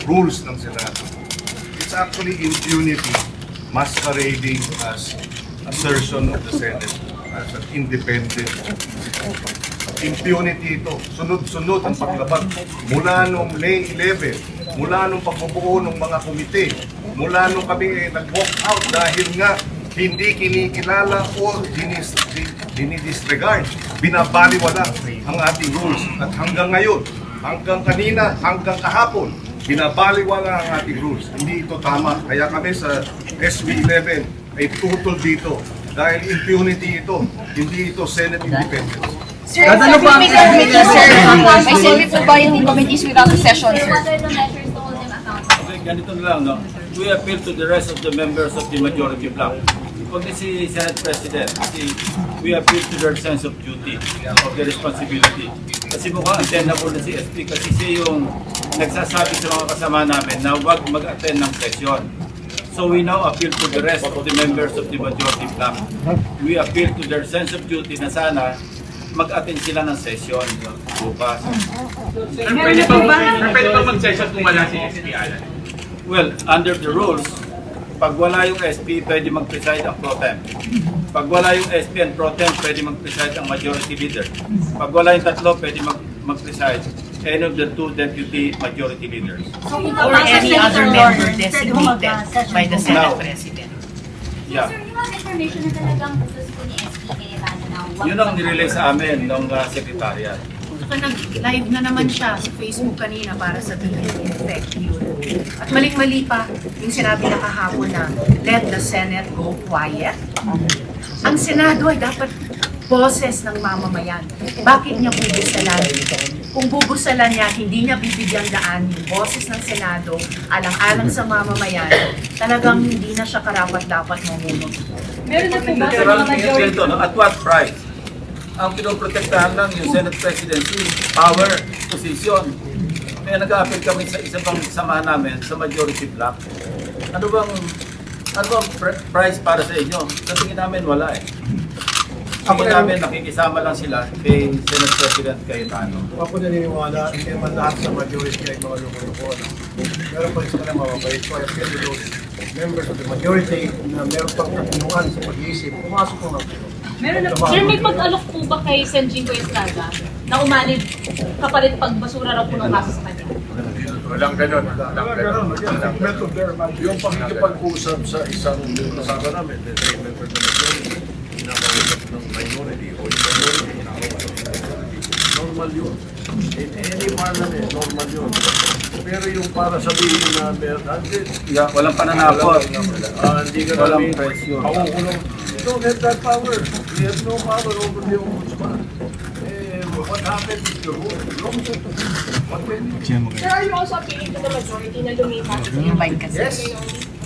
rules ng Senado. It's actually impunity masquerading as assertion of the Senate as an independent. Impunity ito. Sunod-sunod ang paglabag. Mula nung May 11, mula nung pagbubuo ng mga komite, mula nung kami nag-walk out dahil nga hindi kinikilala o dinidisregard, binabaliwala ang ating rules. At hanggang ngayon, hanggang kanina, hanggang kahapon, binabaliwala ang ating rules. Hindi ito tama. Kaya kami sa SB 11 ay tutol dito. Dahil impunity ito, hindi ito Senate independence. Sir, may committee, sir. May silbi po ba yung committees without a session, sir? Okay, ganito na lang, no? We appeal to the rest of the members of the majority bloc. Kung si Senate President, we appeal to their sense of duty, of their responsibility. Kasi mukhang attendable na si SP kasi siya yung nagsasabi sa mga kasama namin na huwag mag-attend ng session. So we now appeal to the rest of the members of the majority bloc. We appeal to their sense of duty na sana mag-attend sila ng session bukas. Pwede ba mag-session kung wala si SP Alan? Well, under the rules, pag wala yung SP, pwede mag-preside ang pro tem. Pag wala yung SP and pro tem, pwede mag-preside ang majority leader. Pag wala yung tatlo, pwede mag-preside any of the two deputy majority leaders. Or any other member designated by the Senate President. Yeah. Sir, yung mga information na talagang utos po ni SP Cayetano na Yun ang nirelay sa amin ng secretariat. Saka nag-live na naman siya sa Facebook kanina para sabihin fake news. At maling-mali pa yung sinabi na kahapon na let the Senate go quiet. Ang Senado ay dapat boses ng mamamayan. Bakit niya bubusalan? Kung bubusalan niya, hindi niya bibigyan daan yung boses ng Senado alang-alang sa mamamayan, talagang hindi na siya karapat-dapat mamunod. Meron na po ba sa Pero mga majority? ganito, no? At what price? Ang pinoprotektahan lang yung Senate Presidency, power, position. Kaya nag-a-appeal kami sa isa pang samahan namin sa majority bloc. Ano bang price para sa inyo? Sa tingin namin wala eh. Tingin namin nakikisama lang sila kay Senate President Cayetano. Ako naniniwala, hindi naman lahat sa majority ay mga loko-loko. Meron pa rin sila mababait. So I appeal to those members of the majority na meron pang kapinuan sa pag-iisip. Pumasok ko nga po. Meron na, sir, may pag-alok po ba kay Sen. Jingo Estrada na umanid kapalit pagbasura raw po ng kaso sa kanya? Walang ganun. Yung pakikipag-usap sa isang kasama namin, the member of the majority, kinakausap ng minority o yung minority, normal yun. In any parliament, normal yun. Pero yung para sabihin na meron, Yeah, walang pananakot. hindi ka Walang namin pressure. makukulong. We don't have that power. We have no power over the ombudsman. What happened is the rule. What will you do? Sir, are you also appealing to the majority na lumipat? Invite kasi. Yes.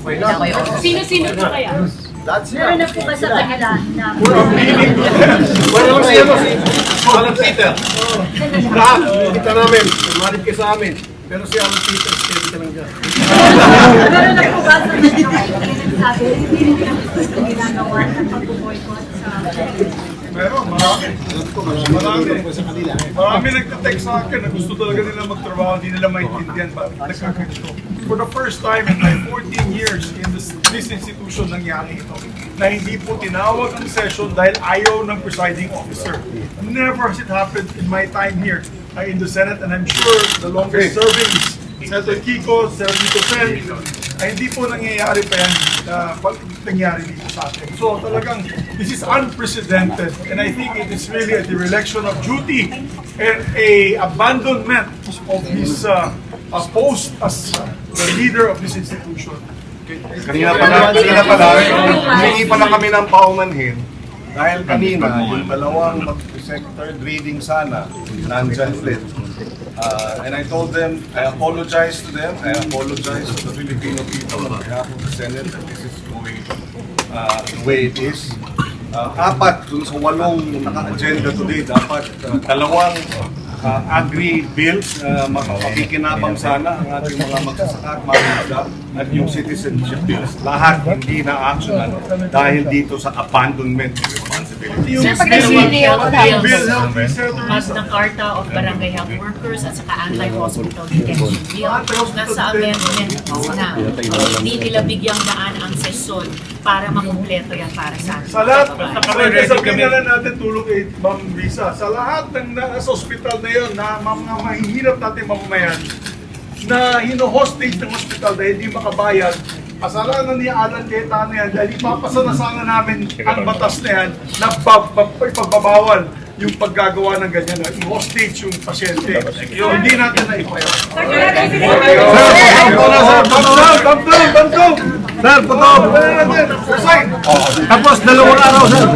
Why Wala ko not? yun. Sino-sino po kaya? That's meron na po ba sa kanila na Wala mo siya si Alan Peter. Lahat, kita namin. Marid ka sa amin. Pero si Alan Peter, steady ka lang dyan. meron na po ba sa kanila na nagsabi hindi nila gusto ginagawa ng pag-boycott sa Meron, marami nagtatext sa akin na gusto talaga nila magtrabaho, hindi nila maintindihan bakit nagkaganito. For the first time in my 14 years in this institution nangyari ito, na hindi po tinawag ang session dahil ayaw ng presiding officer. Never has it happened in my time here in the Senate, and I'm sure the longest serving is Senator Kiko, Senator Sen, ay hindi po nangyayari pa yan pag nangyari dito sa atin. So talagang this is unprecedented, and I think it is really a dereliction of duty and a abandonment of his post as the leader of this institution. Kanina pala, humingi pala kami ng paumanhin dahil kanina yung dalawang third reading sana nandyan ulit. And I told them, I apologize to them, I apologize to the Filipino people on behalf of the Senate that this is going the way it is. Apat dun sa 8 naka-agenda today, dapat dalawang agri-bills na makikinabang sana ang ating mga magsasaka at mamamaga at yung citizenship bills. Lahat hindi na actionan dahil dito sa abandonment of responsibility. Philippines. Sir, pag-review Health bills, PhilHealth, Senator Magna Carta of Barangay Health Workers at saka Anti-Hospital Detention Bill. Nasa amendment na hindi nila bigyang daan ang sesyon para makumpleto yan para sa atin. Sa lahat, sabihin na lang natin tulong kay Ma'am Lisa, sa lahat ng nasa hospital na yun, na mga mahihirap natin mamamayan, na hino-hostage ng hospital na hindi makabayad, kasalanan ni Alan Cayetano yan dahil ipapasa na sana namin ang batas na yan na pagbabawal yung paggagawa ng ganyan na i-hostage yung pasyente. Hindi natin na ipayaw. Bantong! Sir, putong! Resign! Tapos dalawang araw, sir.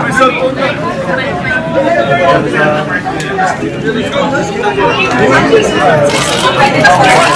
May cellphone na.